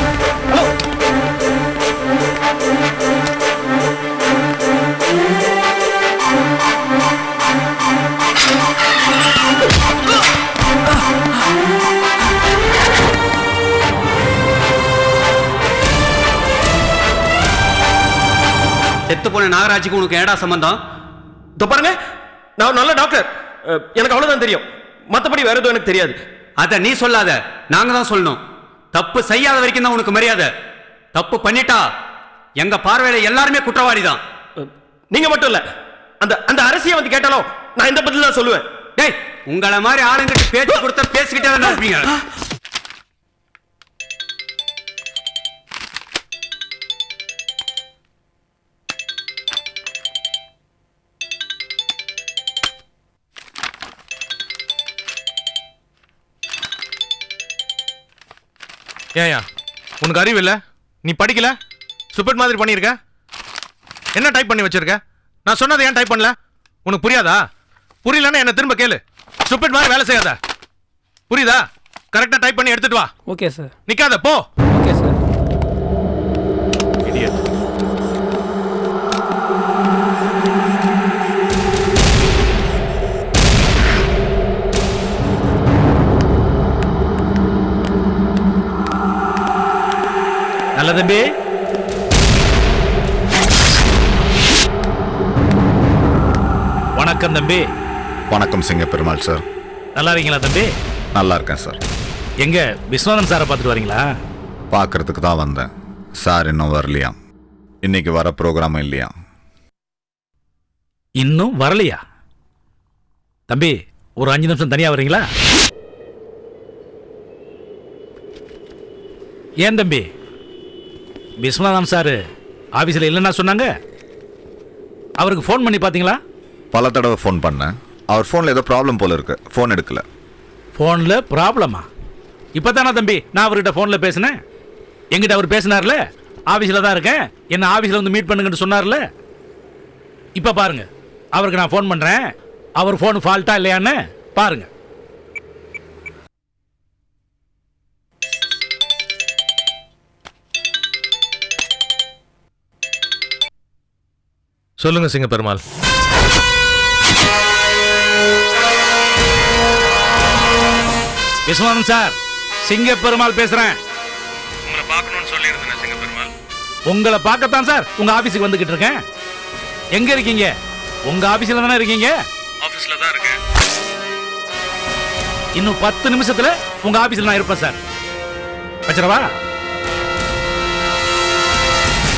ஹலோ. செத்து போன நாகராஜுக்கு உனக்கு ஏடா சம்பந்தம்? பாருங்க, நான் நல்ல டாக்டர். எனக்கு அவ்வளவுதான் தெரியும். மத்தபடி வேற எதுவும் எனக்கு தெரியாது. அத நீ சொல்லாத, நாங்க தான் சொல்லணும். தப்பு செய்யாத வரைக்கும் தான் உனக்கு மரியாதை. தப்பு பண்ணிட்டா எங்க பார்வையில எல்லாருமே குற்றவாளி தான். நீங்க மட்டும் இல்ல, அந்த அந்த அரசியை வந்து கேட்டாலும் நான் இந்த பதில் தான் சொல்லுவேன். டேய், உங்களை மாதிரி ஆளுங்கிட்ட பேச்சு கொடுத்த பேசிக்கிட்டே தான் இருப்பீங்க. ஏயா, உனக்கு அறிவு இல்லை? நீ படிக்கல, ஸ்டூபிட் மாதிரி பண்ணியிருக்க. என்ன டைப் பண்ணி வச்சிருக்க? நான் சொன்னதை ஏன் டைப் பண்ணல? உனக்கு புரியாதா? புரியலன்னா என்ன திரும்ப கேளு. ஸ்டூபிட் மாதிரி வேலை செய்யாத. புரியுதா? கரெக்டாக டைப் பண்ணி எடுத்துட்டு வா. Okay sir. நிக்காத, போ. Okay sir. இடியட். நல்ல தம்பி. வணக்கம் தம்பி. வணக்கம் சிங்க பெருமாள் சார். நல்லா இருக்கீங்களா தம்பி? நல்லா இருக்கேன் சார். எங்க விஸ்வநாதன் சாரை பார்த்துட்டு வரீங்களா? பார்க்கறதுக்கு தான் வந்தேன். சார் இன்னும் வரலையா? இன்னைக்கு வர ப்ரோக்ராம் இல்லையா? இன்னும் வரலையா? தம்பி, ஒரு 5 நிமிஷம் தனியா வரீங்களா? ஏன் தம்பி, விஸ்வநாதன் சார் ஆஃபீஸில் இல்லைன்னா சொன்னாங்க. அவருக்கு ஃபோன் பண்ணி பார்த்தீங்களா? பல தடவை ஃபோன் பண்ணேன். அவர் ஃபோனில் ஏதோ ப்ராப்ளம் போல இருக்கு, ஃபோன் எடுக்கல. ஃபோனில் ப்ராப்ளமா? இப்போ தானே தம்பி நான் அவர்கிட்ட ஃபோனில் பேசினேன். எங்கிட்ட அவர் பேசினார்ல, ஆஃபீஸில் தான் இருக்கேன், என்ன ஆஃபீஸில் வந்து மீட் பண்ணுங்கன்னு சொன்னார்ல. இப்போ பாருங்க, அவருக்கு நான் ஃபோன் பண்ணுறேன். அவர் ஃபோன் ஃபால்ட்டா இல்லையான்னு பாருங்க. சொல்லுங்க சிங்க பெருமாள். விஸ்வநாதன் சார், சிங்க பெருமாள் பேசுறேன். உங்களை பார்க்கணும்னு சொல்லியிருந்தேன் சிங்க பெருமாள். உங்களை பார்க்கத்தான் சார் உங்க ஆபீஸுக்கு வந்துகிட்டு இருக்கேன். எங்க இருக்கீங்க? உங்க ஆபீஸ்ல தானே இருக்கீங்க? ஆஃபீஸில் தான் இருக்கேன். இன்னும் 10 நிமிஷத்துல உங்க ஆபீஸ்ல நான் இருப்பேன் சார். வச்சிரவா?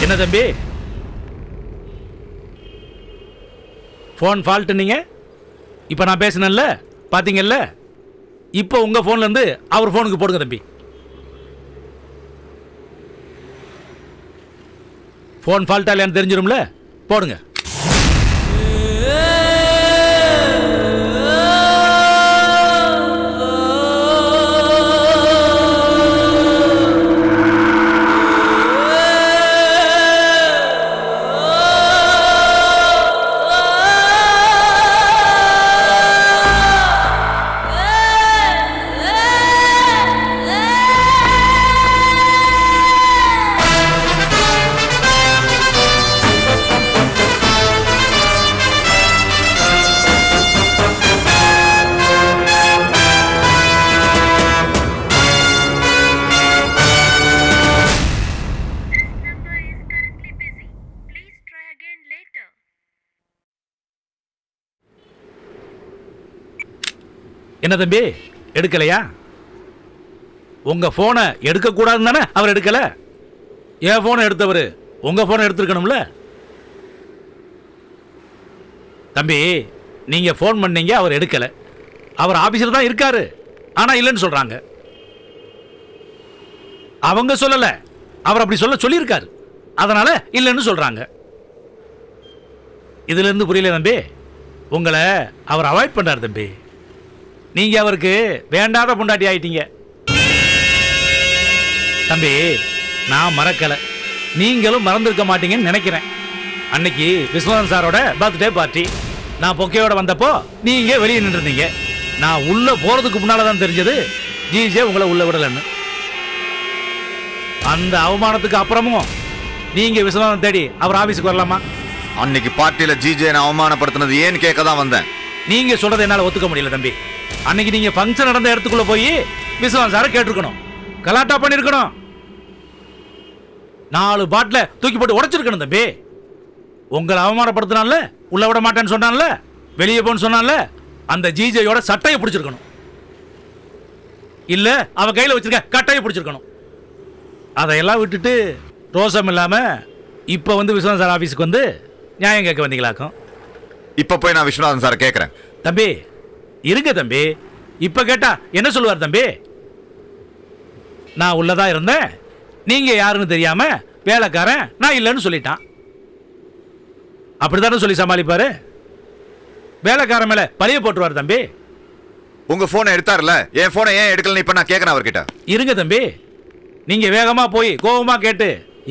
என்ன தம்பி, ஃபோன் ஃபால்ட் நீங்க இப்போ நான் பேசினேன்ல, பாத்தீங்கல்ல? இப்போ உங்க ஃபோன்ல இருந்து அவர் ஃபோனுக்கு போடுங்க தம்பி. ஃபோன் ஃபால்ட்டா இல்லையான்னு தெரிஞ்சிடும்ல, போடுங்க. என்ன தம்பி, எடுக்கலையா? உங்க போனை எடுக்க கூடாதுன்னு தானே அவர் எடுக்கல. என் போனை எடுத்தவர் உங்க போனை எடுத்துருக்கணும்ல. தம்பி, நீங்க போன் பண்ணீங்க, அவர் எடுக்கல. அவர் ஆபீஸ்ல தான் இருக்காரு, ஆனா இல்லைன்னு சொல்றாங்க. அவங்க சொல்லல, அவர் அப்படி சொல்லியிருக்காரு, அதனால இல்லைன்னு சொல்றாங்க. இதுல இருந்து புரியல தம்பி, உங்களை அவர் அவாய்ட் பண்றாரு தம்பி. நீங்க அவருக்கு வேண்டாத பொண்டாட்டி ஆயிட்டீங்க. தம்பி, நான் மறக்கல, நீங்களும் மறந்துருக்க மாட்டீங்கன்னு நினைக்கிறேன். அன்னைக்கு விஸ்வநாதன் சாரோட பர்த்டே பார்ட்டி, நான் பொக்கையோட வந்தப்போ நீங்க வெளியே நின்றுருந்தீங்க. நான் உள்ள போறதுக்கு முன்னால தான் தெரிஞ்சது ஜிஜே உங்களை உள்ள விடலன்னு. அந்த அவமானத்துக்கு அப்புறமும் நீங்க விஸ்வநாதன் தேடி அவர் ஆபீஸுக்கு வரலாமா? அன்னைக்கு பார்ட்டியில ஜிஜே நான் அவமானப்படுத்தினது ஏன்னு கேட்க தான் வந்தேன். நீங்க சொல்றதை என்னால ஒத்துக்க முடியல தம்பி. அன்னைக்கு நீங்க ஃபங்க்ஷன் நடந்த இடத்துக்குள்ள போய் விஸ்வநாதன் சாரை கேட்டிருக்கணும், கலாட்டா பண்ணிருக்கணும், 4 பாட்டில தூக்கி போட்டு உடைச்சிருக்கணும் தம்பி. உங்களை அவமானப்படுத்தினால, உள்ள விட மாட்டேன்னு சொன்னான்ல, வெளியே போன்னு சொன்னான்ல, அந்த ஜிஜேயோட சட்டையை பிடிச்சிருக்கணும், இல்ல அவ கையில வச்சிருக்க கட்டையை பிடிச்சிருக்கணும். அதையெல்லாம் விட்டுட்டு ரோசம் இல்லாம இப்ப வந்து விஸ்வநாதன் சார் ஆபீஸுக்கு வந்து நியாயம் கேட்க வந்தீங்களாக்கும். இப்ப போய் நான் விஸ்வநாதன் சாரை கேட்கிறேன். தம்பி இருங்க தம்பி, இப்ப கேட்டா என்ன சொல்லுவார் தம்பி? நான் உள்ளதா இருந்தேன், நீங்க யாருன்னு தெரியாம வேலைக்காரன் நான் இல்லைன்னு சொல்லிட்டான். அப்படித்தானே சொல்லி சமாளிப்பாரு. வேலைக்காரன் மேல பழிய போட்டுருவார் தம்பி. உங்க போனை எடுத்தாருல, என் போனை ஏன் எடுக்கலன்னு இப்ப நான் கேட்கிறேன் அவர்கிட்ட. இருங்க தம்பி, நீங்க வேகமா போய் கோபமா கேட்டு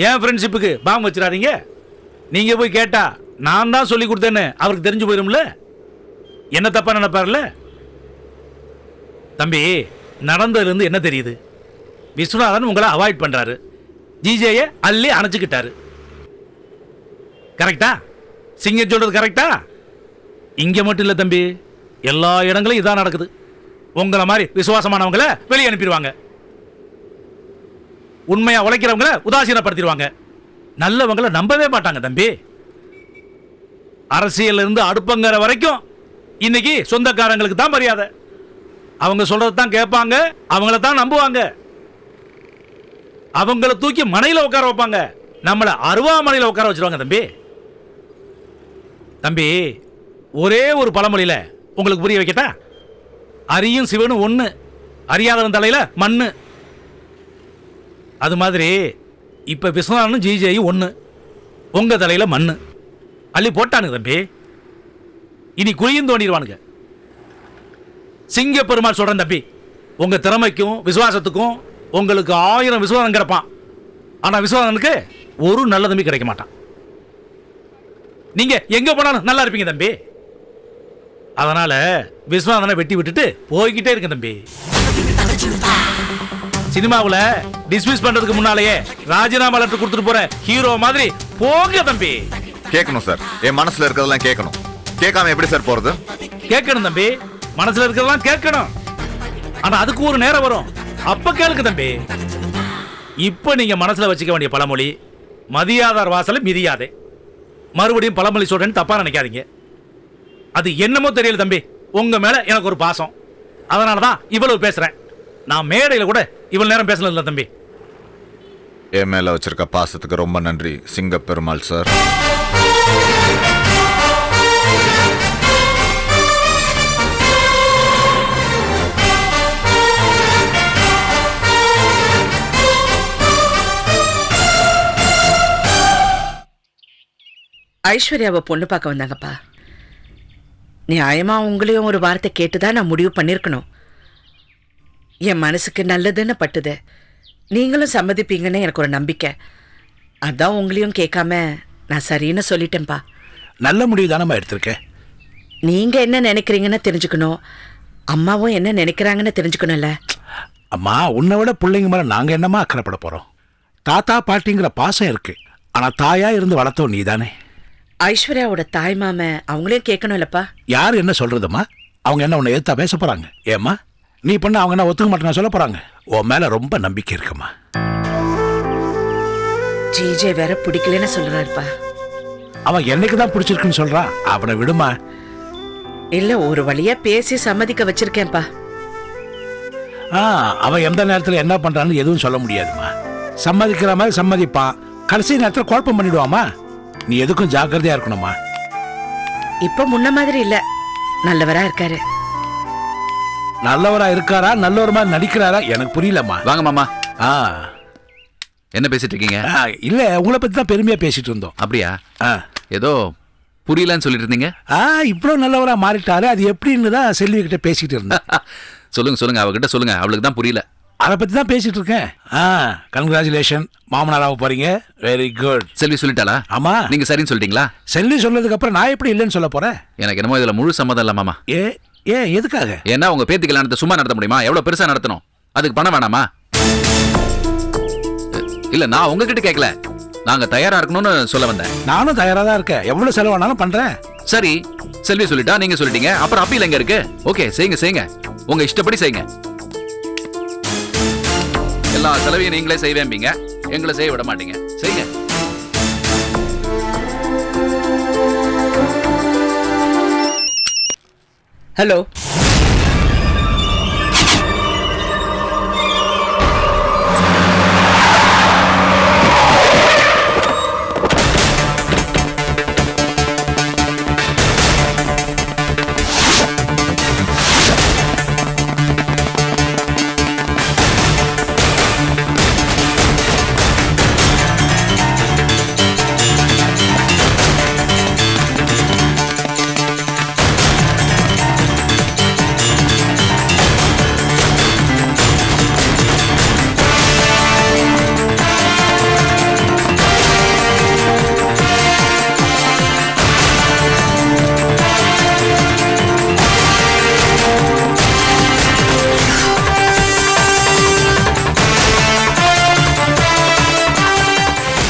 என் ஃப்ரெண்ட்ஷிப்புக்கு பாம்பு வச்சிடாதீங்க. நீங்க போய் கேட்டா நான் தான் சொல்லி கொடுத்தேன்னு அவருக்கு தெரிஞ்சு போயிரும்ல, என்ன தப்பா நினைப்பாருல. தம்பி, நடந்ததுல இருந்து என்ன தெரியுது? விஸ்வநாதன் உங்களை அவாய்ட் பண்றாரு, ஜிஜேயை அள்ளி அணைச்சுக்கிட்டாரு. கரெக்டா? சிங்கம் சொல்றது கரெக்டா? இங்க மட்டும் இல்ல தம்பி, எல்லா இடங்களும் இதான் நடக்குது. உங்களை மாதிரி விசுவாசமானவங்களை வெளியே அனுப்பிடுவாங்க, உண்மையா உழைக்கிறவங்களை உதாசீனப்படுத்திடுவாங்க, நல்லவங்களை நம்பவே மாட்டாங்க தம்பி. அரசியல் இருந்து அடுப்பங்கிற வரைக்கும் இன்னைக்கு சொந்தக்காரங்களுக்கு தான் மரியாதை. அவங்க சொல்றது தான் கேட்பாங்க, அவங்கள தான் நம்புவாங்க. அவங்கள தூக்கி மனையில உட்கார வைப்பாங்க, நம்மளை அருவாமனையில உட்கார வச்சிருவாங்க தம்பி. தம்பி, ஒரே ஒரு பழமொழியில உங்களுக்கு புரிய வைக்கட்டா? அரியும் சிவனும் ஒண்ணு, அறியாதவன் தலையில மண்ணு. அது மாதிரி இப்போ விஸ்வநாதனும் ஜிஜேயும் ஒன்று, உங்கள் தலையில் மண்ணு அள்ளி போட்டானுங்க தம்பி. இனி குழியும் தோண்டிடுவானுங்க. சிங்க பெருமாள் சொல்கிறேன் தம்பி, உங்கள் திறமைக்கும் விசுவாசத்துக்கும் உங்களுக்கு 1000 விசுவாசம் கிடப்பான். ஆனால் விசுவாசனுக்கு ஒரு நல்ல தம்பி கிடைக்க மாட்டான். நீங்கள் எங்கே போனாலும் நல்லா இருப்பீங்க தம்பி. அதனால் விஸ்வநாதனை வெட்டி விட்டுட்டு போய்கிட்டே இருக்க தம்பி. சினிமாவில் டிஸ்மிஸ் பண்றதுக்கு முன்னாலேயே ராஜினாமா லெட்டர் கொடுத்துட்டு போற ஹீரோ மாதிரி போங்க தம்பி. கேட்கணும் சார், என் மனசுல இருக்கிறதெல்லாம் கேட்கணும். கேட்காம எப்படி சார் போறது? கேட்கணும் தம்பி, மனசுல இருக்கிறதெல்லாம் கேட்கணும். ஆனா அதுக்கு ஒரு நேரம் வரும், அப்ப கேளுங்க தம்பி. இப்ப நீங்க மனசுல வச்சுக்க வேண்டிய பழமொழி, மதியாதார் வாசல மிதியாதே. மறுபடியும் பழமொழி சொல்றேன்னு தப்பா நினைக்காதீங்க. அது என்னமோ தெரியல தம்பி, உங்க மேல எனக்கு ஒரு பாசம், அதனாலதான் இவ்வளவு பேசுறேன். நான் மேடையில கூட இவ்வளவு நேரம் பேசல இல்ல தம்பி. என் மேல வச்சிருக்க பாசத்துக்கு ரொம்ப நன்றி சிங்க பெருமாள் சார். ஐஸ்வர்யாவை பொண்ணு பார்க்க வந்தாங்கப்பா. நியாயமா உங்களையும் ஒரு வார்த்தை கேட்டுதான் நான் முடிவு பண்ணிருக்கணும். என் மனசுக்கு நல்லதுன்னு பட்டுது, நீங்களும் சம்மதிப்பீங்கன்னு எனக்கு ஒரு நம்பிக்கை. அதான் உங்களையும் கேட்காம நான் சரின்னு சொல்லிட்டேன்ப்பா. நல்ல முடிவு தானம்மா எடுத்திருக்கேன். நீங்க என்ன நினைக்கிறீங்கன்னு தெரிஞ்சுக்கணும், அம்மாவும் என்ன நினைக்கிறாங்கன்னு தெரிஞ்சுக்கணும்ல. அம்மா, உன்னை விட பிள்ளைங்க மேல நாங்க என்னமா அக்கறைப்பட போறோம்? தாத்தா பாட்டிங்கிற பாசம் இருக்கு, ஆனா தாயா இருந்து வளர்த்தோம் நீ தானே. ஐஸ்வர்யாவோட தாய் மாம அவங்களையும் கேட்கணும்லப்பா. யாரு என்ன சொல்றதுமா? அவங்க என்ன உன்னை எதிர்த்தா பேச போறாங்க? ஏம்மா நீ பண்ண அவங்க என்ன ஒத்துக்க மாட்டேன்னு சொல்ல போறாங்க? உன் மேல ரொம்ப நம்பிக்கை இருக்குமா. ஜிஜே வேற பிடிக்கலன்னு சொல்றாருப்பா. அவன் என்னைக்குதான் பிடிச்சிருக்குன்னு சொல்றான், அவனை விடுமா. இல்ல, ஒரு வழியா பேசி சம்மதிக்க வச்சிருக்கேன்ப்பா. அவன் எந்த நேரத்துல என்ன பண்றான்னு எதுவும் சொல்ல முடியாதுமா. சம்மதிக்கிற மாதிரி சம்மதிப்பான், கடைசி நேரத்தில் குழப்பம் பண்ணிடுவாமா. நீ எதுக்கும் ஜாக்கிரதையா இருக்கணுமா. இப்ப முன்ன மாதிரி இல்ல, நல்லவரா இருக்காரு. நல்லவரா இருக்காரா நல்லவர் மாதிரி நடிக்கிறாரா எனக்கு புரியலம்மா. வாங்க மாமா. என்ன பேசிட்டு இருக்கீங்க? இல்ல, உங்களை பத்தி தான் பெருமையா பேசிட்டு இருந்தோம். அப்படியா? ஏதோ புரியலன்னு சொல்லிட்டு இருந்தீங்க. இவ்வளவு நல்லவரா மாறிட்டாரு, அது எப்படின்னு தான் செல்வி கிட்ட பேசிட்டு இருந்தேன். சொல்லுங்க சொல்லுங்க, அவகிட்ட சொல்லுங்க, அவளுக்கு தான் புரியல. அதை பத்தி தான் பேசிட்டு இருக்கேன். கங்க்ராச்சுலேஷன், மாமனாராக போறீங்க. Very good. செல்வி சொல்லிட்டாளா? ஆமா. நீங்க சரின்னு சொல்லிட்டீங்களா? செல்வி சொன்னதுக்கு அப்புறம் நான் எப்படி இல்லைன்னு சொல்ல போறேன்? எனக்கு என்னமோ இதுல முழு சம்மதம் இல்ல மாமா. ஏன் எதுக்காக? ஏன்னா உங்க பேத்தி கல்யாணத்தை சும்மா நடத்த முடியுமா? எவ்வளவு பெருசா நடத்தணும், அதுக்கு பணம் வேணாமா? இல்ல, நான் உங்ககிட்ட கேட்கல, நாங்க தயாரா இருக்கணும்னு சொல்ல வந்தேன். நானும் தயாரா தான் இருக்கேன், எவ்வளவு செலவானாலும் பண்றேன். சரி, செல்வி சொல்லிட்டா, நீங்க சொல்லிட்டீங்க, அப்புறம் அப்பீல் எங்க இருக்கு? ஓகே, செய்யுங்க செய்யுங்க, உங்க இஷ்டப்படி செய்யுங்க. எல்லா செலவையும் நீங்களே செய்வேன்பீங்க, எங்களை செய்ய விட மாட்டீங்க. செய்யுங்க. ஹலோ,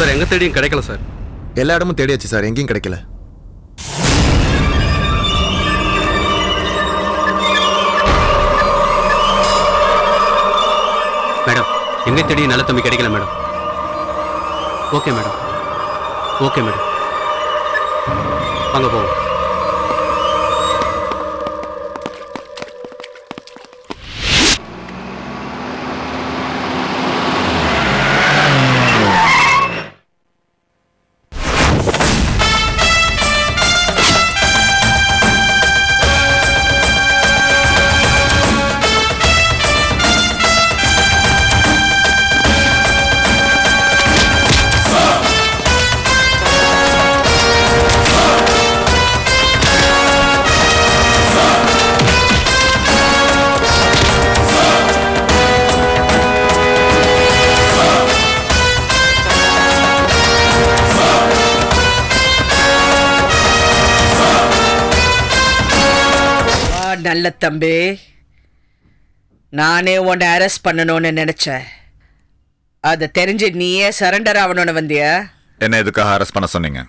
சார் எங்க தேடியும் கிடைக்கல சார். எல்லா இடமும் தேடியாச்சு சார், எங்கேயும் கிடைக்கல. மேடம், எங்க தேடியும் நல்ல தம்பி கிடைக்கல madam. Okay madam, okay madam, வாங்க போவோம். நல்ல தம்பி. நானே உன்னை அரெஸ்ட் பண்ணணும்னு நினைச்சேன். அதை தெரிஞ்சு நீயே சரண்டர் ஆகணும்னு வந்தியா? என்ன எதுக்காக அரெஸ்ட் பண்ண சொன்னீங்க?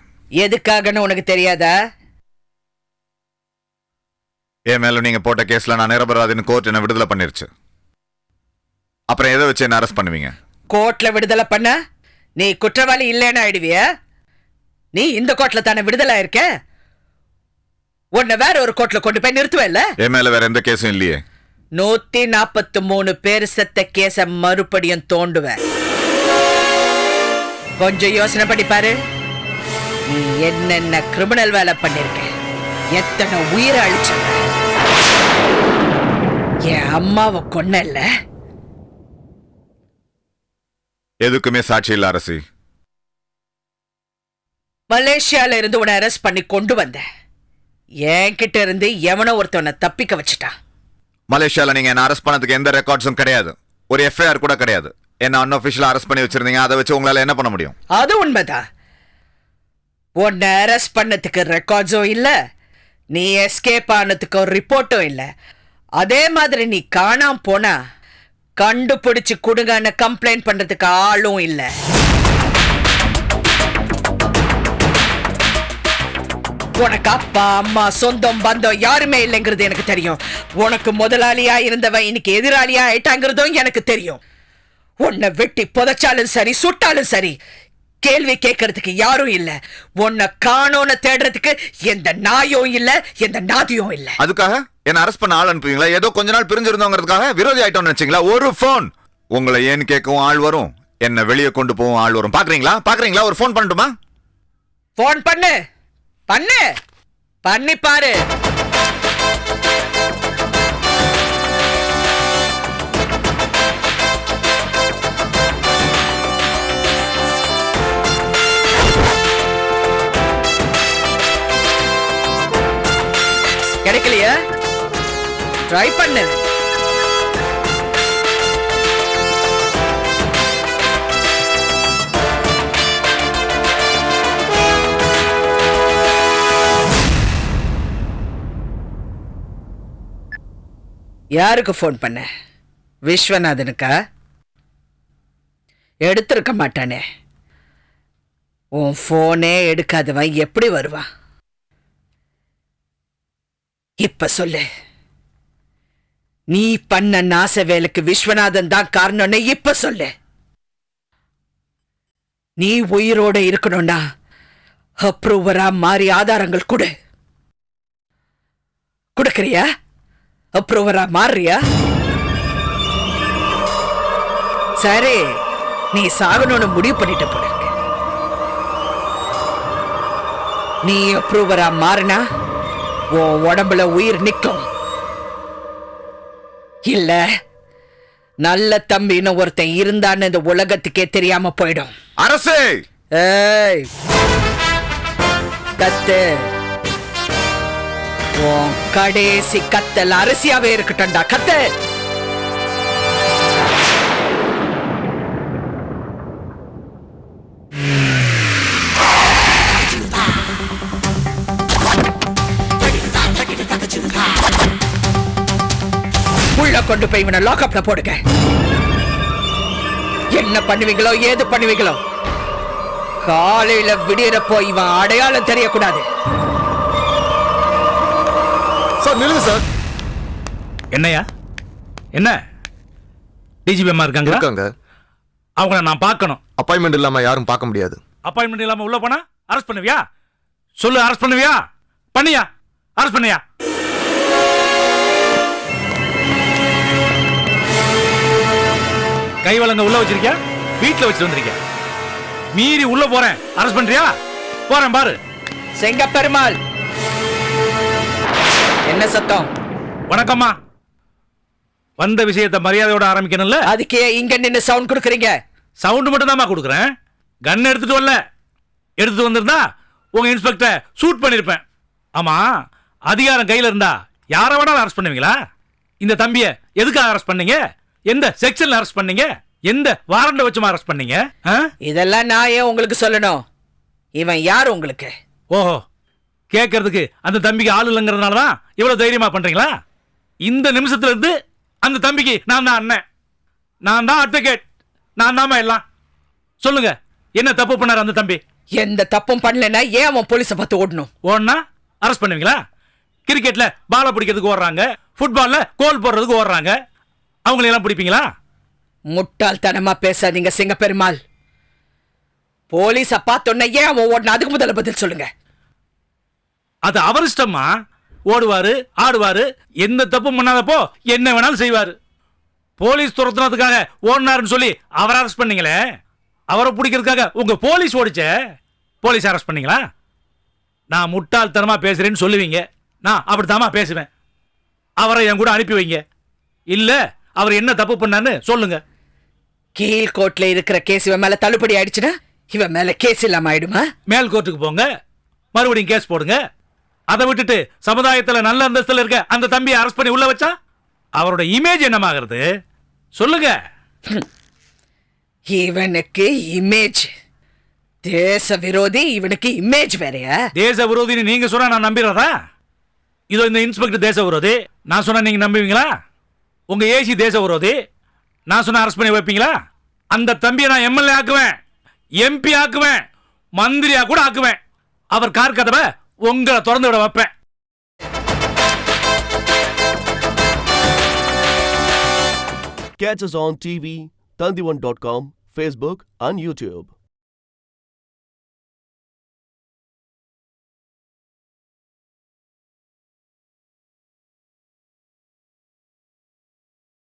எதுக்காகன்னு உனக்கு தெரியாதா? என் மேல நீங்க போட்ட கேஸ்ல நான் நிரபராதின்னு கோர்ட் என்ன விடுதலை பண்ணிருச்சு. அப்புறம் எதை வச்சு என்ன அரெஸ்ட் பண்ணுவீங்க? கோர்ட்ல விடுதலை பண்ண நீ குற்றவாளி இல்லைன்னு ஆயிடுவிய? நீ இந்த கோர்ட்ல தானே விடுதலை இருக்க. உன்னை வேற ஒரு கோர்ட்ல கொண்டு போய் நிறுத்துவேல்ல? என் மேல வேற எந்த கேஸும் இல்லையே. 143 பேர் செத்த கேஸ மறுபடியும் தோண்டுவேன். கொஞ்சம் யோசனை பண்ணி பாரு. நீ என்னென்ன கிரிமினல் வேலை பண்ணிருக்க, எத்தனை உயிரை அழிச்ச. என் அம்மாவை கொன்னல்ல. எதுக்குமே சாட்சி இல்ல அரசி. மலேசியால இருந்து உன்னை அரெஸ்ட் பண்ணி கொண்டு வந்த. என்கிட்ட இருந்து எவனோ ஒருத்தவனை தப்பிக்க வச்சுட்டான். மலேசியால நீங்க என்ன அரெஸ்ட் பண்ணதுக்கு எந்த ரெக்கார்ட்ஸும் கிடையாது. ஒரு எஃப்ஐஆர் கூட கிடையாது. என்ன அன்அஃபிஷியலா அரெஸ்ட் பண்ணி வச்சிருந்தீங்க. அதை வச்சு உங்களால என்ன பண்ண முடியும்? அது உண்மைதான். உன்னை அரெஸ்ட் பண்ணதுக்கு ரெக்கார்ட்ஸும் இல்ல, நீ எஸ்கேப் ஆனதுக்கு ஒரு ரிப்போர்ட்டும் இல்ல. அதே மாதிரி நீ காணாம போனா கண்டுபிடிச்சு கொடுங்கன்னு கம்ப்ளைண்ட் பண்றதுக்கு ஆளும் இல்ல. உனக்கு அப்பா அம்மா சொந்தம் பந்தம் யாருமே இல்லைங்கிறது எனக்கு தெரியும். உனக்கு முதலாளியா இருந்தவன் இன்னைக்கு எதிராளியா ஆயிட்டாங்கிறதும் எனக்கு தெரியும். உன்னை வெட்டி புதைச்சாலும் சரி, சுட்டாலும் சரி, கேள்வி கேட்கறதுக்கு யாரும் இல்ல. உன்னை காணோன்னு தேடுறதுக்கு எந்த நாயும் இல்ல, எந்த நாதியும் இல்ல. அதுக்காக என்ன அரெஸ்ட் பண்ண ஆள் அனுப்புவீங்களா? ஏதோ கொஞ்ச நாள் பிரிஞ்சிருந்தோங்கிறதுக்காக விரோதி ஆயிட்டோம்னு நினைச்சீங்களா? ஒரு போன் உங்களை ஏன்னு கேட்கவும் ஆள் வரும், என்ன வெளியே கொண்டு போவும் ஆள் வரும். பாக்குறீங்களா? ஒரு போன் பண்ணட்டுமா? போன் பண்ணு பண்ணி பாரு. கிடைக்கலையா? ட்ரை பண்ணு. யாருக்கு போன் பண்ண? விஸ்வநாதனுக்கா? எடுத்திருக்க மாட்டானே. உன் போனே எடுக்காதவன் எப்படி வருவான்? இப்ப சொல்லு, நீ பண்ண நாச வேலைக்கு விஸ்வநாதன் தான் காரணம்னு இப்ப சொல்லு. நீ உயிரோட இருக்கணும்னா அப்ரூவரா மாறி ஆதாரங்கள் கொடு. கொடுக்கறியா? அப்ரூவரா மாறியா? சரி, நீ சாகணும்னு முடிவு பண்ணிட்ட போல இருக்கு. நீ அப்ரூவரா மாறினா உன் உடம்புல உயிர் நிற்கும். இல்ல, நல்ல தம்பின்னு ஒருத்தன் இருந்தான்னு இந்த உலகத்துக்கே தெரியாம போயிடும். அரசே! ஏய், கத்து. உன் கடைசி கத்தல் அரசியாவே இருக்கட்டும்டா. கத்து. உள்ள கொண்டு போய் இவனை லாக்அப்ல போடுங்க. என்ன பண்ணுவீங்களோ ஏது பண்ணுவீங்களோ, காலையில விடியறப்போ இவன் அடையாளம் தெரியக்கூடாது. சார் நில்லுங்க சார். என்னையா? என்ன டிஜிபி அம்மா இருக்காங்க? அவங்கள நான் பார்க்கணும். அப்பாயின்மெண்ட் இல்லாம யாரும் பார்க்க முடியாது. அப்பாயின்மெண்ட் இல்லாம உள்ள போனா அரெஸ்ட் பண்ணுவியா? சொல்லு, அரெஸ்ட் பண்ணுவியா? பண்ணியா? அரெஸ்ட் பண்ணியா? கைவலங்க உள்ள வச்சிருக்கியா? வீட்டுல வச்சுட்டு வந்திருக்கியா? மீறி உள்ள போறேன், அரெஸ்ட் பண்றியா? போறேன் பாரு. செங்கப்பெருமாள், என்ன சத்தம்? வணக்கம்மா. வந்த விஷயத்தை மரியாதையோட ஆரம்பிக்கணும்ல? அதுக்கே இங்க நின்னு சவுண்ட் கொடுக்குறீங்க? சவுண்ட் மட்டும் தான்மா கொடுக்குறேன். கன் எடுத்துட்டு வரல. எடுத்துட்டு வந்திருந்தா உங்க இன்ஸ்பெக்டர் ஷூட் பண்ணிருப்பேன். ஆமா, அதிகாரம் கையில இருந்தா யார வேணாலும் அரெஸ்ட் பண்ணுவீங்களா? இந்த தம்பிய எதுக்காக அரெஸ்ட் பண்ணீங்க? எந்த செக்ஷன்ல அரெஸ்ட் பண்ணீங்க? எந்த வாரண்ட வச்சு அரெஸ்ட் பண்ணீங்க? இதெல்லாம் நான் ஏன் உங்களுக்கு சொல்லணும்? இவன் யாரு உங்களுக்கு? ஓஹோ, கேட்கறதுக்கு அந்த தம்பிக்கு ஆள் இல்லைங்கிறதுனால தான் இவ்வளவு தைரியமா பண்றீங்களா? இந்த நிமிஷத்துல இருந்து அந்த தம்பிக்கு நான் தான் அண்ணன், நான் தான் அட்வொகேட், நான் தாமா எல்லாம். சொல்லுங்க, என்ன தப்பு பண்ணாரு அந்த தம்பி? எந்த தப்பும் பண்ணலன்னா ஏன் அவன் போலீஸை பார்த்து ஓடணும்? ஓடனா அரெஸ்ட் பண்ணுவீங்களா? கிரிக்கெட்ல பாலை பிடிக்கிறதுக்கு ஓடுறாங்க, ஃபுட்பால்ல கோல் போடுறதுக்கு ஓடுறாங்க, அவங்களெல்லாம் பிடிப்பீங்களா? முட்டாள்தனமா பேசாதீங்க சிங்கப்பெருமாள். போலீஸ பார்த்தோன்ன ஏன் அவன் ஓடனா? அதுக்கு முதல்ல பதில் சொல்லுங்க. அது அவர் இஷ்டமா. ஓடுவாரு, ஆடுவாரு, எந்த தப்பும் பண்ணாதப்போ என்ன வேணாலும் செய்வாரு. போலீஸ் துரத்துனதுக்காக ஓடினாருன்னு சொல்லி அவரை அரெஸ்ட் பண்ணீங்களே, அவரை பிடிக்கிறதுக்காக உங்க போலீஸ் ஓடிச்ச, போலீஸ் அரெஸ்ட் பண்ணீங்களா? நான் முட்டாள்தனமா பேசுறேன்னு சொல்லுவீங்க, நான் அப்படித்தாமா பேசுவேன். அவரை என் கூட அனுப்பி வைங்க. இல்ல அவர் என்ன தப்பு பண்ணான்னு சொல்லுங்க. கீழ்கோர்ட்ல இருக்கிற கேஸ் இவன் மேல தள்ளுபடி ஆயிடுச்சுன்னா இவன் மேல கேஸ் இல்லாம ஆயிடுமா? மேல் கோர்ட்டுக்கு போங்க, மறுபடியும் கேஸ் போடுங்க. அதை விட்டுட்டு சமுதாயத்துல நல்ல அந்தஸ்துல இருக்க அந்த தம்பியை அரெஸ்ட் பண்ணி உள்ள வச்சா அவரோட இமேஜ் என்னமாகிறது? சொல்லுங்க. இவனுக்கு இமேஜ், தேச விரோதி, இவனுக்கு இமேஜ் வேறையா? தேச விரோதின்னு நீங்க சொன்னா நான் நம்பிடுறதா? இதோ இந்த இன்ஸ்பெக்டர் தேச விரோதி, நான் சொன்னா நீங்க நம்புவீங்களா? உங்க ஏசி தேச விரோதி, நான் சொன்ன அரெஸ்ட் பண்ணி வைப்பீங்களா? அந்த தம்பியை நான் எம்எல்ஏ ஆக்குவேன், எம்பி ஆக்குவேன், மந்திரியா கூட ஆக்குவேன். அவர் கார் கதவை உங்களை திறந்து விட வைப்பேன். Catch us on TV, Tandivan.com, Facebook and YouTube.